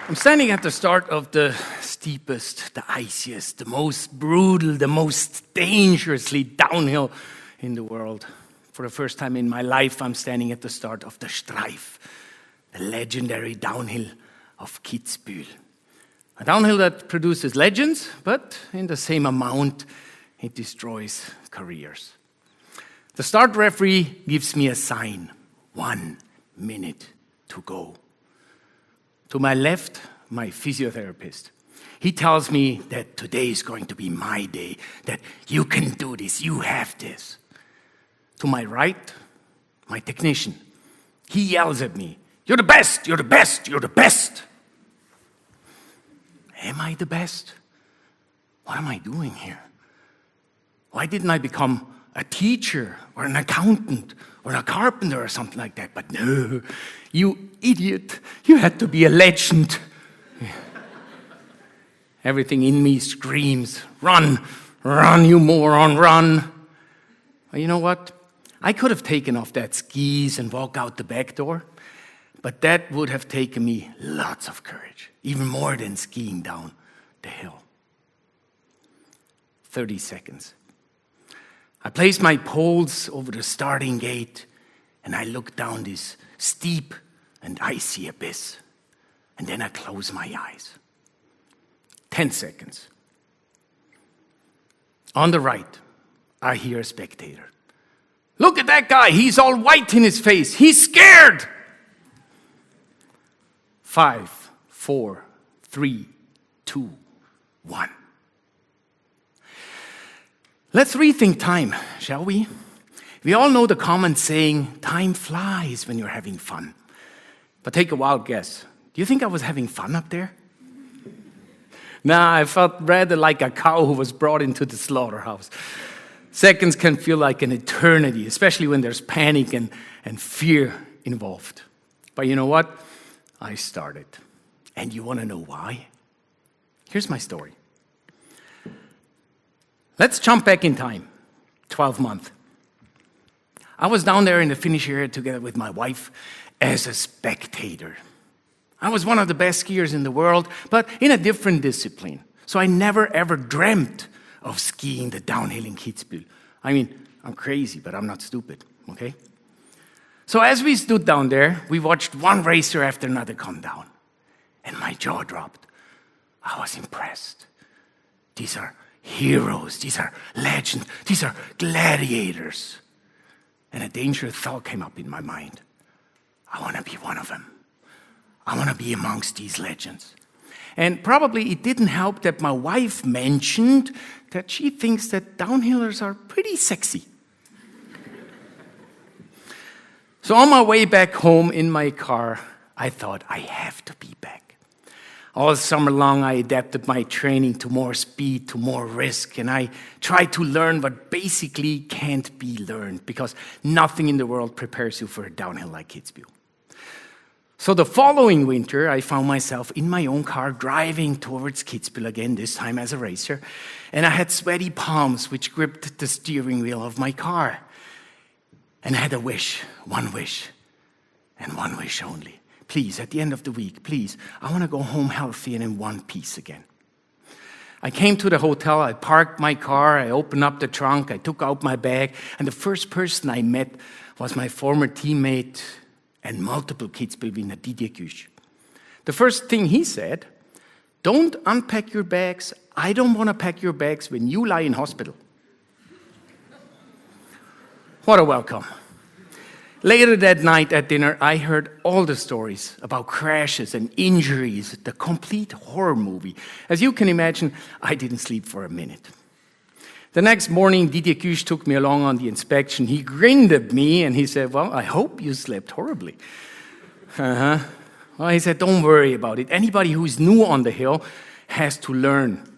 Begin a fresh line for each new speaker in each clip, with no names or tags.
I'm standing at the start of the steepest, the iciest, the most brutal, the most dangerously downhill in the world. For the first time in my life, I'm standing at the start of the Streif, the legendary downhill of Kitzbühel. A downhill that produces legends, but in the same amount, it destroys careers. The start referee gives me a sign, 1 minute to go. To my left, my physiotherapist. He tells me that today is going to be my day, that you can do this, you have this. To my right, my technician. He yells at me, "You're the best, you're the best, you're the best." Am I the best? What am I doing here? Why didn't I become a teacher or an accountant or a carpenter or something like that? But no, you idiot, you had to be a legend. Everything in me screams, run, run, you moron, run. Well, you know what? I could have taken off that skis and walked out the back door, but that would have taken me lots of courage, even more than skiing down the hill. 30 seconds. I place my poles over the starting gate, and I look down this steep and icy abyss. And then I close my eyes. 10 seconds. On the right, I hear a spectator. "Look at that guy, he's all white in his face, he's scared!" 5, 4, 3, 2, 1. Let's rethink time, shall we? We all know the common saying, time flies when you're having fun. But take a wild guess. Do you think I was having fun up there? Nah, I felt rather like a cow who was brought into the slaughterhouse. Seconds can feel like an eternity, especially when there's panic and fear involved. But you know what? I started. And you want to know why? Here's my story. Let's jump back in time, 12 months. I was down there in the finish area together with my wife as a spectator. I was one of the best skiers in the world, but in a different discipline. So I never ever dreamt of skiing the downhill in Kitzbühel. I mean, I'm crazy, but I'm not stupid, okay? So as we stood down there, we watched one racer after another come down. And my jaw dropped. I was impressed. These are heroes, these are legends, these are gladiators. And a dangerous thought came up in my mind. I want to be one of them. I want to be amongst these legends. And probably it didn't help that my wife mentioned that she thinks that downhillers are pretty sexy. So on my way back home in my car, I thought, I have to be back. All summer long, I adapted my training to more speed, to more risk, and I tried to learn what basically can't be learned, because nothing in the world prepares you for a downhill like Kitzbühel. So the following winter, I found myself in my own car driving towards Kitzbühel again, this time as a racer, and I had sweaty palms which gripped the steering wheel of my car. And I had a wish, and one wish only. Please, at the end of the week, please, I want to go home healthy and in one piece again. I came to the hotel, I parked my car, I opened up the trunk, I took out my bag, and the first person I met was my former teammate and multiple Kitzbühel winner, TEDxSchaan. The first thing he said, "Don't unpack your bags. I don't want to pack your bags when you lie in hospital." What a welcome. Later that night at dinner, I heard all the stories about crashes and injuries, the complete horror movie. As you can imagine, I didn't sleep for a minute. The next morning, TEDxSchaan took me along on the inspection. He grinned at me and he said, "Well, I hope you slept horribly." Well, he said, "Don't worry about it. Anybody who's new on the hill has to learn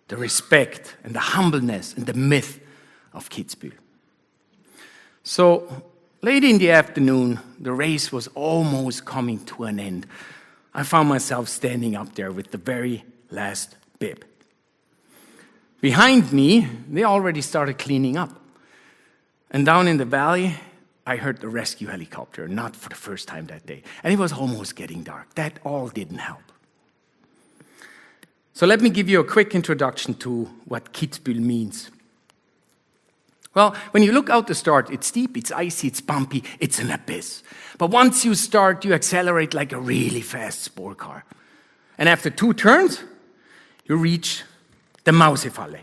the respect and the humbleness and the myth of Kitzbühel." So, late in the afternoon, the race was almost coming to an end. I found myself standing up there with the very last bib. Behind me, they already started cleaning up. And down in the valley, I heard the rescue helicopter, not for the first time that day. And it was almost getting dark. That all didn't help. So let me give you a quick introduction to what Kitzbühel means. Well, when you look out the start, it's steep, it's icy, it's bumpy, it's an abyss. But once you start, you accelerate like a really fast sport car. And after 2 turns, you reach the Mausefalle.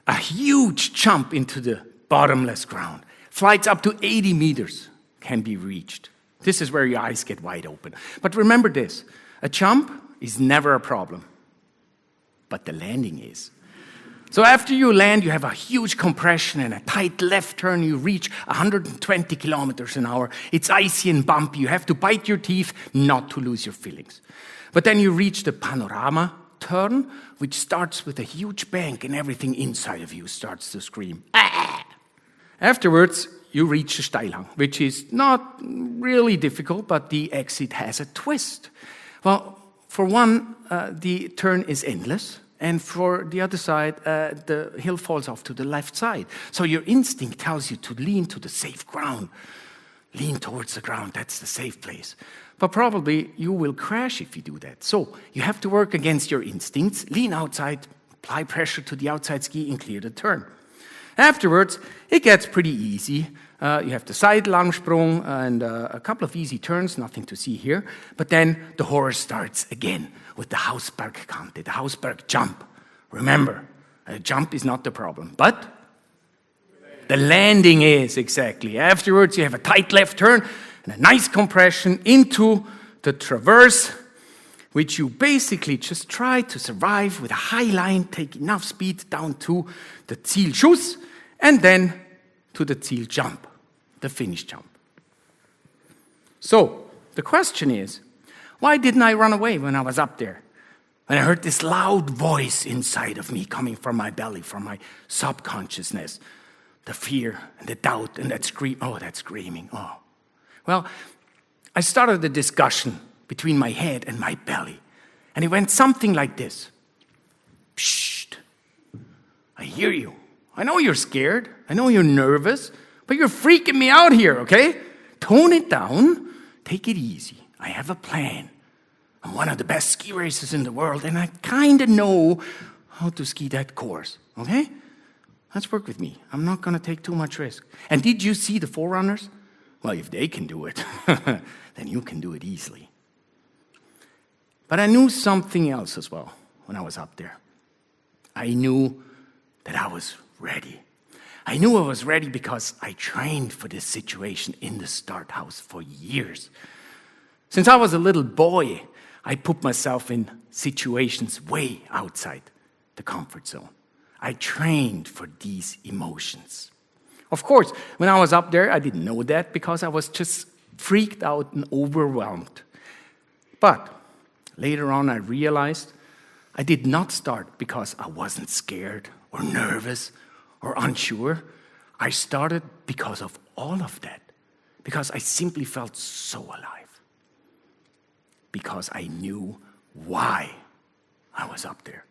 A huge jump into the bottomless ground. Flights up to 80 meters can be reached. This is where your eyes get wide open. But remember this, a jump is never a problem, but the landing is. So after you land, you have a huge compression and a tight left turn. You reach 120 kilometers an hour. It's icy and bumpy. You have to bite your teeth not to lose your feelings. But then you reach the panorama turn, which starts with a huge bank and everything inside of you starts to scream. Ah! Afterwards, you reach the Steilhang, which is not really difficult, but the exit has a twist. Well, for one, the turn is endless. And for the other side, the hill falls off to the left side. So your instinct tells you to lean to the safe ground. Lean towards the ground, that's the safe place. But probably you will crash if you do that. So you have to work against your instincts, lean outside, apply pressure to the outside ski and clear the turn. Afterwards, it gets pretty easy. You have the Seitlangsprung and a couple of easy turns, nothing to see here. But then the horror starts again with the Hausbergkante, the Hausberg jump. Remember, a jump is not the problem, but the landing is, exactly. Afterwards, you have a tight left turn and a nice compression into the traverse, which you basically just try to survive with a high line, take enough speed down to the Zielschuss, and then to the Ziel jump, the finish jump. So, the question is, why didn't I run away when I was up there? When I heard this loud voice inside of me coming from my belly, from my subconsciousness, the fear and the doubt and that scream, that screaming, Well, I started a discussion between my head and my belly, and it went something like this. Psst, I hear you. I know you're scared. I know you're nervous, but you're freaking me out here, okay? Tone it down. Take it easy. I have a plan. I'm one of the best ski racers in the world, and I kind of know how to ski that course, okay? Let's work with me. I'm not going to take too much risk. And did you see the forerunners? Well, if they can do it, then you can do it easily. But I knew something else as well when I was up there. I knew that I was ready. I knew I was ready because I trained for this situation in the start house for years. Since I was a little boy, I put myself in situations way outside the comfort zone. I trained for these emotions. Of course, when I was up there, I didn't know that because I was just freaked out and overwhelmed. But later on, I realized I did not start because I wasn't scared or nervous or unsure. I started because of all of that, because I simply felt so alive, because I knew why I was up there.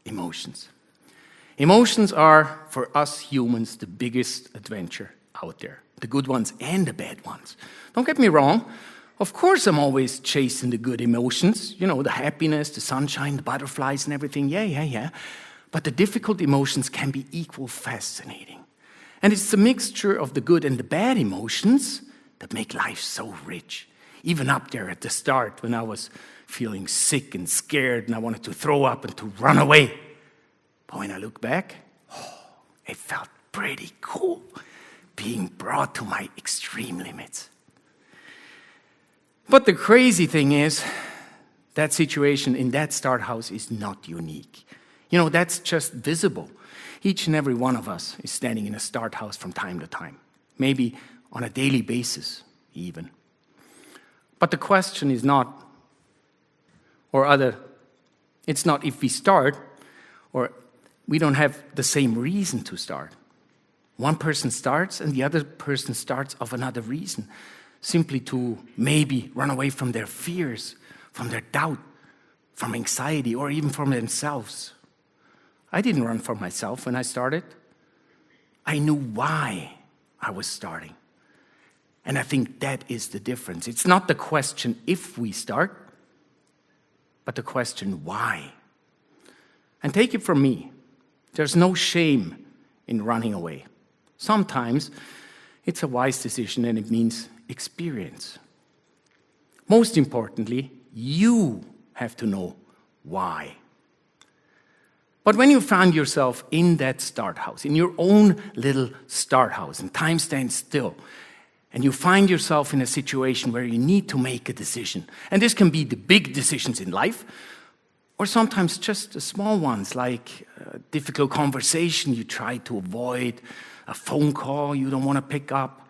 Emotions. Emotions are, for us humans, the biggest adventure out there. The good ones and the bad ones. Don't get me wrong. Of course, I'm always chasing the good emotions. You know, the happiness, the sunshine, the butterflies and everything. Yeah. But the difficult emotions can be equal fascinating. And it's the mixture of the good and the bad emotions that make life so rich. Even up there at the start when I was feeling sick and scared and I wanted to throw up and to run away. But when I look back, it felt pretty cool being brought to my extreme limits. But the crazy thing is, that situation in that start house is not unique. You know, that's just visible. Each and every one of us is standing in a start house from time to time, maybe on a daily basis even. But the question is not, it's not if we start, or we don't have the same reason to start. One person starts and the other person starts of another reason, simply to maybe run away from their fears, from their doubt, from anxiety, or even from themselves. I didn't run from myself when I started. I knew why I was starting. And I think that is the difference. It's not the question if we start, but the question why. And take it from me, there's no shame in running away. Sometimes it's a wise decision and it means experience. Most importantly, you have to know why. But when you find yourself in that start house, in your own little start house, and time stands still, and you find yourself in a situation where you need to make a decision, and this can be the big decisions in life, or sometimes just the small ones, like a difficult conversation you try to avoid, a phone call you don't want to pick up,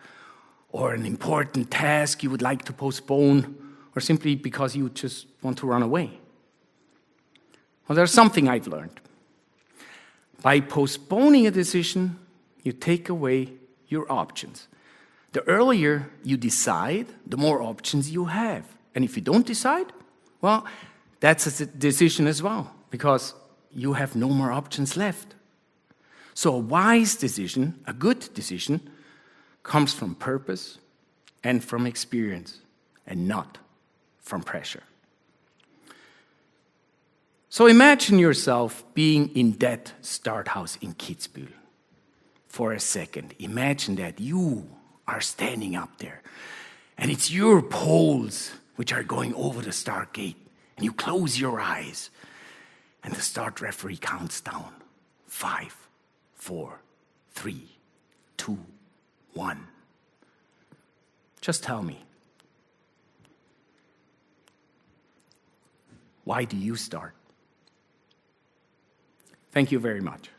or an important task you would like to postpone, or simply because you just want to run away. Well, there's something I've learned. By postponing a decision, you take away your options. The earlier you decide, the more options you have. And if you don't decide, well, that's a decision as well, because you have no more options left. So a wise decision, a good decision, comes from purpose and from experience, and not from pressure. So imagine yourself being in that start house in Kitzbühel for a second. Imagine that you are standing up there, and it's your poles which are going over the start gate, and you close your eyes, and the start referee counts down. 5, 4, 3, 2, 1. Just tell me, why do you start? Thank you very much.